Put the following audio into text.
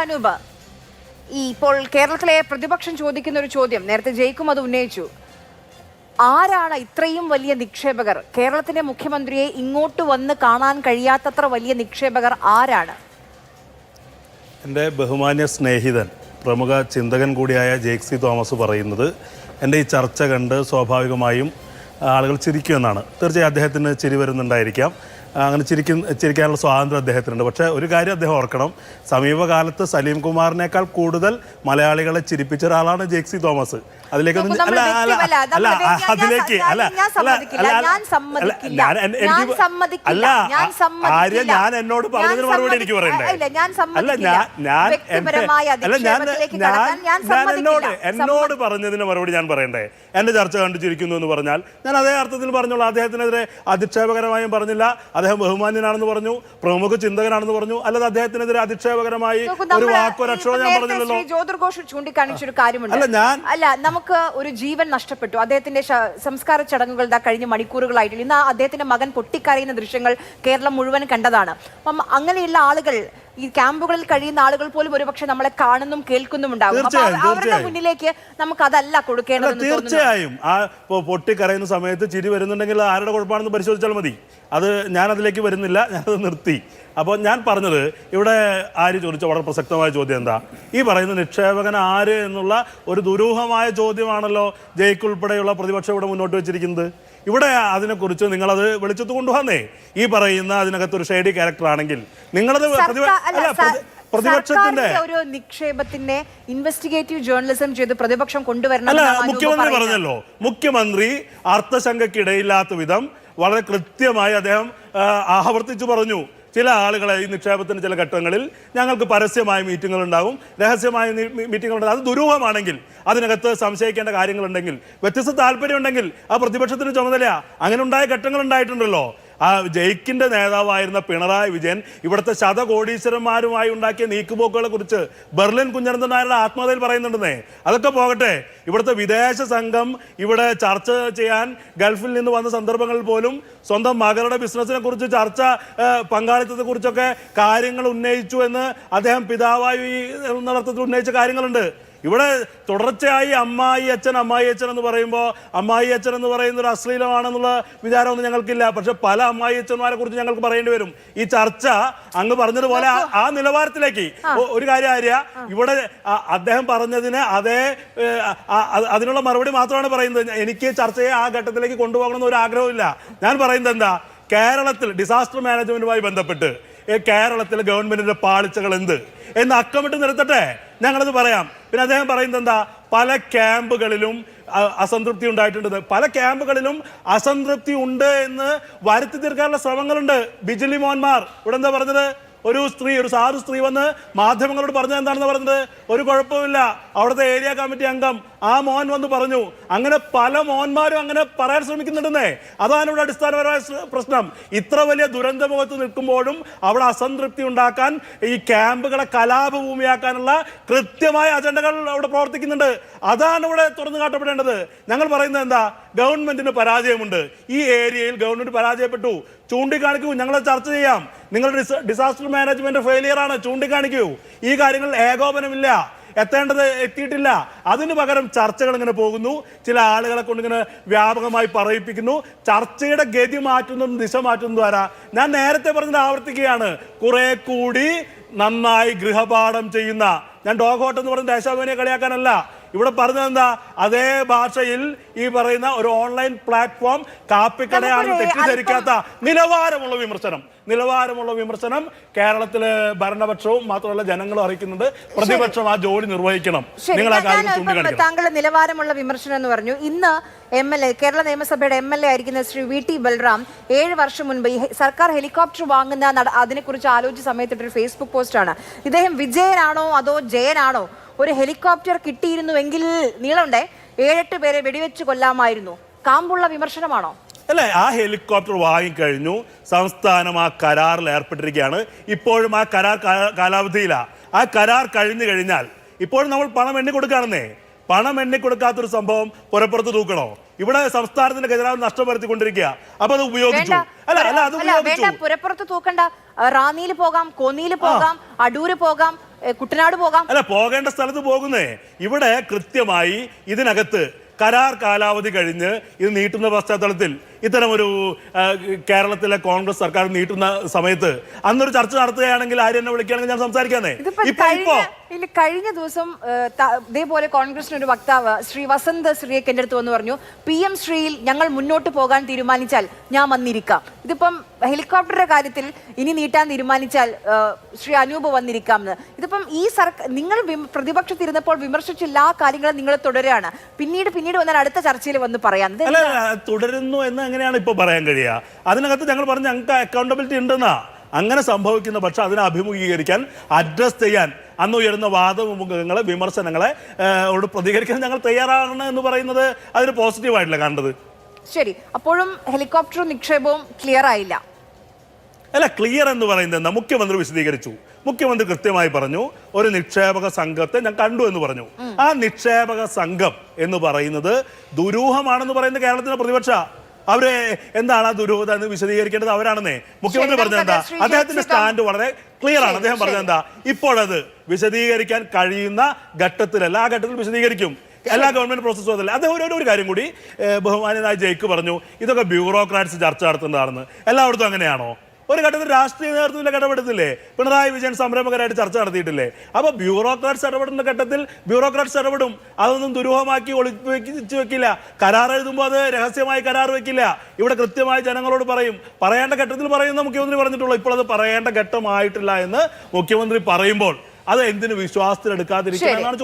അനൂപ്, ഇപ്പോൾ കേരളത്തിലെ പ്രതിപക്ഷം ചോദിക്കുന്ന ഒരു ചോദ്യം, നേരത്തെ ജയിക്കും അത് ഉന്നയിച്ചു, ആരാണ് ഇത്രയും വലിയ നിക്ഷേപകർ? കേരളത്തിന്റെ മുഖ്യമന്ത്രിയെ ഇങ്ങോട്ട് വന്ന് കാണാൻ കഴിയാത്തത്ര വലിയ നിക്ഷേപകർ ആരാണ്? എൻ്റെ ബഹുമാന്യ സ്നേഹിതൻ പ്രമുഖ ചിന്തകൻ കൂടിയായ ജേക്സി തോമസ് പറയുന്നത് എൻ്റെ ഈ ചർച്ച കണ്ട് സ്വാഭാവികമായും ആളുകൾ ചിരിക്കുമെന്നാണ്. തീർച്ചയായും അദ്ദേഹത്തിന് ചിരി വരുന്നുണ്ടായിരിക്കാം. അങ്ങനെ ചിരിക്കാനുള്ള സ്വാതന്ത്ര്യം അദ്ദേഹത്തിനുണ്ട്. പക്ഷേ ഒരു കാര്യം അദ്ദേഹം ഓർക്കണം, സമീപകാലത്ത് സലീം കുമാറിനേക്കാൾ കൂടുതൽ മലയാളികളെ ചിരിപ്പിച്ച ഒരാളാണ് ജേക്സി തോമസ്. അതിലേക്കൊന്നും ആര്യ ഞാൻ എന്നോട് പറഞ്ഞതിന് മറുപടി എനിക്ക് പറയണ്ടേ? എന്നോട് പറഞ്ഞതിന് മറുപടി ഞാൻ പറയണ്ടേ? എന്റെ ചർച്ച കണ്ടു ചിരിക്കുന്നു എന്ന് പറഞ്ഞാൽ ഞാൻ അതേ അർത്ഥത്തിൽ പറഞ്ഞോളൂ. അദ്ദേഹത്തിനെതിരെ അധിക്ഷേപകരമായും പറഞ്ഞില്ല. അദ്ദേഹം ബഹുമാന്യനാണെന്ന് പറഞ്ഞു, പ്രമുഖ ചിന്തകനാണെന്ന് പറഞ്ഞു. അല്ലാതെ അദ്ദേഹത്തിനെതിരെ അധിക്ഷേപകരമായി ഒരു വാക്കോ രക്ഷോ ഞാൻ പറഞ്ഞില്ലല്ലോ. ജ്യോതിർഘോഷ് ചൂണ്ടിക്കാണിച്ചൊരു കാര്യമുണ്ട്. നമുക്ക് ഒരു ജീവൻ നഷ്ടപ്പെട്ടു. അദ്ദേഹത്തിന്റെ സംസ്കാര ചടങ്ങുകൾ കഴിഞ്ഞ മണിക്കൂറുകളായിട്ടില്ല. ഇന്ന് അദ്ദേഹത്തിന്റെ മകൻ പൊട്ടിക്കരയുന്ന ദൃശ്യങ്ങൾ കേരളം മുഴുവൻ കണ്ടതാണ്. അപ്പം അങ്ങനെയുള്ള ആളുകൾ, ഈ ക്യാമ്പുകളിൽ കഴിയുന്ന ആളുകൾ പോലും ഒരുപക്ഷെ നമ്മളെ കാണുന്നും കേൾക്കുന്നും ഉണ്ടാകും. അവരുടെ മുന്നിലേക്ക് നമുക്ക് അതല്ല കൊടുക്കേണ്ടത്. തീർച്ചയായും ആ പൊട്ടിക്കരയുന്ന സമയത്ത് ചിരി വരുന്നുണ്ടെങ്കിൽ ആരുടെ കുഴപ്പമാണെന്ന് പരിശോധിച്ചാൽ മതി. അത് ഞാൻ അതിലേക്ക് വരുന്നില്ല, ഞാനത് നിർത്തി. അപ്പോൾ ഞാൻ പറഞ്ഞത്, ഇവിടെ ആര് ചോദിച്ച വളരെ പ്രസക്തമായ ചോദ്യം എന്താ? ഈ പറയുന്ന നിക്ഷേപകൻ ആര് എന്നുള്ള ഒരു ദുരൂഹമായ ചോദ്യമാണല്ലോ ജയിക്കുൾപ്പെടെയുള്ള പ്രതിപക്ഷം ഇവിടെ മുന്നോട്ട് വെച്ചിരിക്കുന്നത്. ഇവിടെ അതിനെക്കുറിച്ച് നിങ്ങളത് വെളിച്ചത്ത് കൊണ്ടുവന്നേ. ഈ പറയുന്ന അതിനകത്തൊരു ഷെയ്ഡി ക്യാരക്ടർ ആണെങ്കിൽ നിങ്ങളത് പ്രതിപക്ഷത്തിന്റെ ഒരു നിക്ഷേപത്തിന്റെ ഇൻവെസ്റ്റിഗേറ്റീവ് ജേർണലിസം ചെയ്ത് പ്രതിപക്ഷം കൊണ്ടുവരണം. മുഖ്യമന്ത്രി പറഞ്ഞല്ലോ, മുഖ്യമന്ത്രി അർത്ഥശങ്കയ്ക്കിടയില്ലാത്ത വിധം വളരെ കൃത്യമായി അദ്ദേഹം ആവർത്തിച്ചു പറഞ്ഞു. ചില ആളുകളെ ഈ നിക്ഷേപത്തിന് ചില ഘട്ടങ്ങളിൽ ഞങ്ങൾക്ക് പരസ്യമായ മീറ്റിങ്ങുകൾ ഉണ്ടാകും, രഹസ്യമായ മീറ്റിങ്ങുകൾ ഉണ്ടാകും. അത് ദുരൂഹമാണെങ്കിൽ, അതിനകത്ത് സംശയിക്കേണ്ട കാര്യങ്ങളുണ്ടെങ്കിൽ, വ്യത്യസ്ത താല്പര്യമുണ്ടെങ്കിൽ ആ പ്രതിപക്ഷത്തിന് ചുമതല. അങ്ങനെ ഉണ്ടായ ഘട്ടങ്ങൾ ഉണ്ടായിട്ടുണ്ടല്ലോ. ആ ജയിക്കിന്റെ നേതാവായിരുന്ന പിണറായി വിജയൻ ഇവിടുത്തെ ശതകോടീശ്വരന്മാരുമായി ഉണ്ടാക്കിയ നീക്കുപോക്കുകളെ കുറിച്ച് ബെർലിൻ കുഞ്ഞനന്ദൻ നായരുടെ ആത്മകഥയിൽ പറയുന്നുണ്ടെന്നേ. അതൊക്കെ പോകട്ടെ, ഇവിടുത്തെ വിദേശ സംഘം ഇവിടെ ചർച്ച ചെയ്യാൻ ഗൾഫിൽ നിന്ന് വന്ന സന്ദർഭങ്ങളിൽ പോലും സ്വന്തം മകളുടെ ബിസിനസിനെ കുറിച്ച് ചർച്ച, പങ്കാളിത്തത്തെ കുറിച്ചൊക്കെ കാര്യങ്ങൾ ഉന്നയിച്ചു എന്ന് അദ്ദേഹം പിതാവായി എന്ന അർത്ഥത്തിൽ ഉന്നയിച്ച കാര്യങ്ങളുണ്ട്. ഇവിടെ തുടർച്ചയായി അമ്മായി അച്ഛൻ എന്ന് പറയുമ്പോൾ അമ്മായി അച്ഛൻ എന്ന് പറയുന്ന ഒരു അശ്ലീലമാണെന്നുള്ള വിചാരമൊന്നും ഞങ്ങൾക്കില്ല. പക്ഷെ പല അമ്മായി അച്ഛന്മാരെ കുറിച്ച് ഞങ്ങൾക്ക് പറയേണ്ടി വരും. ഈ ചർച്ച അങ്ങ് പറഞ്ഞതുപോലെ ആ നിലവാരത്തിലേക്ക് ഒരു കാര്യം ആര്യ, ഇവിടെ അദ്ദേഹം പറഞ്ഞതിന് അതിനുള്ള മറുപടി മാത്രമാണ് പറയുന്നത്. എനിക്ക് ചർച്ചയെ ആ ഘട്ടത്തിലേക്ക് കൊണ്ടുപോകണമെന്ന് ഒരു ആഗ്രഹമില്ല. ഞാൻ പറയുന്നത് എന്താ, കേരളത്തിൽ ഡിസാസ്റ്റർ മാനേജ്മെന്റുമായി ബന്ധപ്പെട്ട് കേരളത്തിലെ ഗവൺമെന്റിന്റെ പാളിച്ചകൾ എന്ത് എന്ന് അക്കമിട്ട് നിർത്തട്ടെ, ഞങ്ങളത് പറയാം. പിന്നെ അദ്ദേഹം പറയുന്നത് എന്താ, പല ക്യാമ്പുകളിലും അസംതൃപ്തി ഉണ്ടായിട്ടുണ്ട്. പല ക്യാമ്പുകളിലും അസംതൃപ്തി ഉണ്ട് എന്ന് വരുത്തി തീർക്കാനുള്ള ശ്രമങ്ങളുണ്ട്. ബിജിലി മോന്മാർ ഇവിടെ എന്താ പറഞ്ഞത്? ഒരു സാധു സ്ത്രീ വന്ന് മാധ്യമങ്ങളോട് പറഞ്ഞത് എന്താണെന്ന് പറഞ്ഞത്, ഒരു കുഴപ്പമില്ല, അവിടുത്തെ ഏരിയ കമ്മിറ്റി അംഗം ആ മോൻ വന്ന് പറഞ്ഞു. അങ്ങനെ പല മോന്മാരും അങ്ങനെ പറയാൻ ശ്രമിക്കുന്നുണ്ടെന്നേ. അതാണ് ഇവിടെ അടിസ്ഥാനപരമായ പ്രശ്നം. ഇത്ര വലിയ ദുരന്തമുഖത്ത് നിൽക്കുമ്പോഴും അവിടെ അസംതൃപ്തി ഉണ്ടാക്കാൻ, ഈ ക്യാമ്പുകളെ കലാപഭൂമിയാക്കാനുള്ള കൃത്യമായ അജണ്ടകൾ അവിടെ പ്രവർത്തിക്കുന്നുണ്ട്. അതാണ് ഇവിടെ തുറന്നു കാട്ടപ്പെടേണ്ടത്. ഞങ്ങൾ പറയുന്നത് എന്താ, ഗവൺമെന്റിന് പരാജയമുണ്ട്. ഈ ഏരിയയിൽ ഗവൺമെന്റ് പരാജയപ്പെട്ടു, ചൂണ്ടിക്കാണിക്കൂ, ഞങ്ങൾ ചർച്ച ചെയ്യാം. നിങ്ങളുടെ ഡിസാസ്റ്റർ മാനേജ്മെന്റ് ഫെയിലിയർ ആണ്, ചൂണ്ടിക്കാണിക്കൂ. ഈ കാര്യങ്ങൾ ഏകോപനമില്ല, എത്തിയിട്ടില്ല. അതിന് പകരം ചർച്ചകൾ ഇങ്ങനെ പോകുന്നു, ചില ആളുകളെ കൊണ്ട് ഇങ്ങനെ വ്യാപകമായി പറയിപ്പിക്കുന്നു. ചർച്ചയുടെ ഗതി മാറ്റുന്നതും ദിശ മാറ്റുന്നതും ആരാ? ഞാൻ നേരത്തെ പറഞ്ഞത് ആവർത്തിക്കുകയാണ്, കുറെ കൂടി നന്നായി ഗൃഹപാഠം ചെയ്യുന്ന, ഞാൻ ഡോഗ് ഹോട്ട് എന്ന് പറഞ്ഞ ദേശാഭിമാനിയെ കളിയാക്കാനല്ല, ഇവിടെ പറഞ്ഞത് എന്താ, അതേ ഭാഷയിൽ ഈ പറയുന്ന ഒരു ഓൺലൈൻ പ്ലാറ്റ്ഫോം കാപ്പിക്കടയാണെന്ന് തെറ്റിദ്ധരിക്കാത്ത നിലവാരമുള്ള വിമർശനം കേരളത്തിലെ ഭരണപക്ഷവും മാത്രമല്ല ജനങ്ങളും അറിയിക്കുന്നുണ്ട്. പ്രതിപക്ഷം ആ ജോലി നിർവഹിക്കണം. നിങ്ങൾ ആ കാര്യം ചൂണ്ടിക്കാണിക്കണം. താങ്കളുടെ നിലവാരമുള്ള വിമർശനം എന്ന് പറഞ്ഞു. ഇന്ന് കേരള നിയമസഭയുടെ MLA ആയിരിക്കുന്ന ശ്രീ VT ബൽറാം 7 വർഷം മുൻപ് ഈ സർക്കാർ ഹെലികോപ്റ്റർ വാങ്ങുന്ന അതിനെക്കുറിച്ച് ആലോചിച്ച സമയത്തിട്ടൊരു ഫേസ്ബുക്ക് പോസ്റ്റാണ്. ഇദ്ദേഹം വിജയനാണോ അതോ ജയനാണോ? ഒരു ഹെലികോപ്റ്റർ കിട്ടിയിരുന്നുവെങ്കിൽ നീളമുണ്ടേ 7-8 പേരെ വെടിവെച്ച് കൊല്ലാമായിരുന്നു. കാമ്പുള്ള വിമർശനമാണോ? അല്ലേ? ആ ഹെലികോപ്റ്റർ വാങ്ങിക്കഴിഞ്ഞു, സംസ്ഥാനം ആ കരാറിൽ ഏർപ്പെട്ടിരിക്കുകയാണ്. ഇപ്പോഴും ആ കരാർ കാലാവധിയിലാണ്. ആ കരാർ കഴിഞ്ഞു കഴിഞ്ഞാൽ ഇപ്പോഴും നമ്മൾ പണം എണ്ണി കൊടുക്കുകയാണെന്നേ. പണം എണ്ണിക്കൊടുക്കാത്തൊരു സംഭവം പുറപ്പുറത്ത് തൂക്കണോ? ഇവിടെ സംസ്ഥാനത്തിന്റെ ഖജനാവ് നഷ്ടം വരുത്തിക്കൊണ്ടിരിക്കുക. അപ്പൊ അത് ഉപയോഗിച്ചു. പുറപ്പുറത്ത് തൂക്കണ്ട. റാന്നിയിൽ പോകാം, കോന്നിയിൽ പോകാം, അടൂര് പോകാം, കുട്ടനാട് പോകാം. അല്ല, പോകേണ്ട സ്ഥലത്ത് പോകുന്നേ. ഇവിടെ കൃത്യമായി ഇതിനകത്ത് കരാർ കാലാവധി കഴിഞ്ഞ് ഇത് നീട്ടുന്ന പശ്ചാത്തലത്തിൽ ഇത്തരമൊരു കേരളത്തിലെ കോൺഗ്രസ് സർക്കാർ നീട്ടുന്ന സമയത്ത് അന്നൊരു ചർച്ച നടത്തുകയാണെങ്കിൽ ആരും എന്നെ വിളിക്കുകയാണെങ്കിൽ ഞാൻ സംസാരിക്കാന്നേ. കഴിഞ്ഞ ദിവസം ഇതേപോലെ കോൺഗ്രസിന് ഒരു വക്താവ് ശ്രീ വസന്ത് ശ്രീയൊക്കെ എൻ്റെ അടുത്ത് വന്ന് പറഞ്ഞു, PM ശ്രീയിൽ ഞങ്ങൾ മുന്നോട്ട് പോകാൻ തീരുമാനിച്ചാൽ ഞാൻ വന്നിരിക്കാം. ഇതിപ്പം ഹെലികോപ്റ്ററുടെ കാര്യത്തിൽ ഇനി നീട്ടാൻ തീരുമാനിച്ചാൽ ശ്രീ അനൂപ് വന്നിരിക്കാം എന്ന്. ഇതിപ്പം ഈ നിങ്ങൾ പ്രതിപക്ഷത്തിരുന്നപ്പോൾ വിമർശിച്ച എല്ലാ കാര്യങ്ങളും നിങ്ങൾ തുടരുകയാണ്. പിന്നീട് വന്നാൽ അടുത്ത ചർച്ചയിൽ വന്ന് പറയാം. തുടരുന്നു എന്ന് എങ്ങനെയാണ് ഇപ്പൊ പറയാൻ കഴിയുക? അതിനകത്ത് ഞങ്ങൾ പറഞ്ഞ ഞങ്ങൾക്ക് അക്കൗണ്ടബിലിറ്റി ഉണ്ടെന്നാ. അങ്ങനെ സംഭവിക്കുന്ന പക്ഷെ അതിനെ അഭിമുഖീകരിക്കാൻ, അഡ്രസ് ചെയ്യാൻ, അന്ന് ഉയരുന്ന വാദമുഖങ്ങളെ, വിമർശനങ്ങളെ പ്രതികരിക്കാൻ ഞങ്ങൾ തയ്യാറാണ് എന്ന് പറയുന്നത് അതിന് പോസിറ്റീവായിട്ടില്ല കണ്ടത്. ശരി, അപ്പോഴും ഹെലികോപ്റ്റർ നിക്ഷേപവും ക്ലിയർ ആയില്ല. അല്ല, ക്ലിയർ എന്ന് പറയുന്നത് എന്താ? മുഖ്യമന്ത്രി വിശദീകരിച്ചു. മുഖ്യമന്ത്രി കൃത്യമായി പറഞ്ഞു, ഒരു നിക്ഷേപക സംഘത്തെ ഞാൻ കണ്ടു എന്ന് പറഞ്ഞു. ആ നിക്ഷേപക സംഘം എന്ന് പറയുന്നത് ദുരൂഹമാണെന്ന് പറയുന്ന കേരളത്തിലെ പ്രതിപക്ഷ അവരെ എന്താണ് ആ ദുരൂഹത എന്ന് വിശദീകരിക്കേണ്ടത് അവരാണെന്നേ. മുഖ്യമന്ത്രി പറഞ്ഞത് എന്താ? അദ്ദേഹത്തിന്റെ സ്റ്റാൻഡ് വളരെ ക്ലിയർ ആണ്. അദ്ദേഹം പറഞ്ഞത് എന്താ? ഇപ്പോഴത് വിശദീകരിക്കാൻ കഴിയുന്ന ഘട്ടത്തിലല്ല, ആ ഘട്ടത്തിൽ വിശദീകരിക്കും. എല്ലാ ഗവൺമെന്റ് പ്രോസസ്സും അതല്ല. അദ്ദേഹം ഒരു കാര്യം കൂടി ബഹുമാനായ ജയ്ക്ക് പറഞ്ഞു, ഇതൊക്കെ ബ്യൂറോക്രാറ്റ്സ് ചർച്ച നടത്തുന്നതാണെന്ന്. എല്ലായിടത്തും അങ്ങനെയാണോ? ഒരു ഘട്ടത്തിൽ രാഷ്ട്രീയ നേതൃത്വത്തിലൊക്കെ ഇടപെടുന്നില്ലേ? പിണറായി വിജയൻ സംരംഭകരായിട്ട് ചർച്ച നടത്തിയിട്ടില്ലേ? അപ്പോൾ ബ്യൂറോക്രാറ്റ്സ് ഇടപെടുന്ന ഘട്ടത്തിൽ ബ്യൂറോക്രാറ്റ്സ് ഇടപെടും. അതൊന്നും ദുരൂഹമാക്കി ഒളിപ്പിച്ച് വെക്കില്ല. കരാർ എഴുതുമ്പോൾ അത് രഹസ്യമായി കരാർ വെക്കില്ല. ഇവിടെ കൃത്യമായി ജനങ്ങളോട് പറയും. പറയേണ്ട ഘട്ടത്തിൽ പറയുന്ന മുഖ്യമന്ത്രി പറഞ്ഞിട്ടുള്ളൂ. ഇപ്പോൾ അത് പറയേണ്ട ഘട്ടമായിട്ടില്ല എന്ന് മുഖ്യമന്ത്രി പറയുമ്പോൾ അത് എന്തിനു വിശ്വാസത്തിലെടുക്കാതിരിക്കുക എന്നാണ്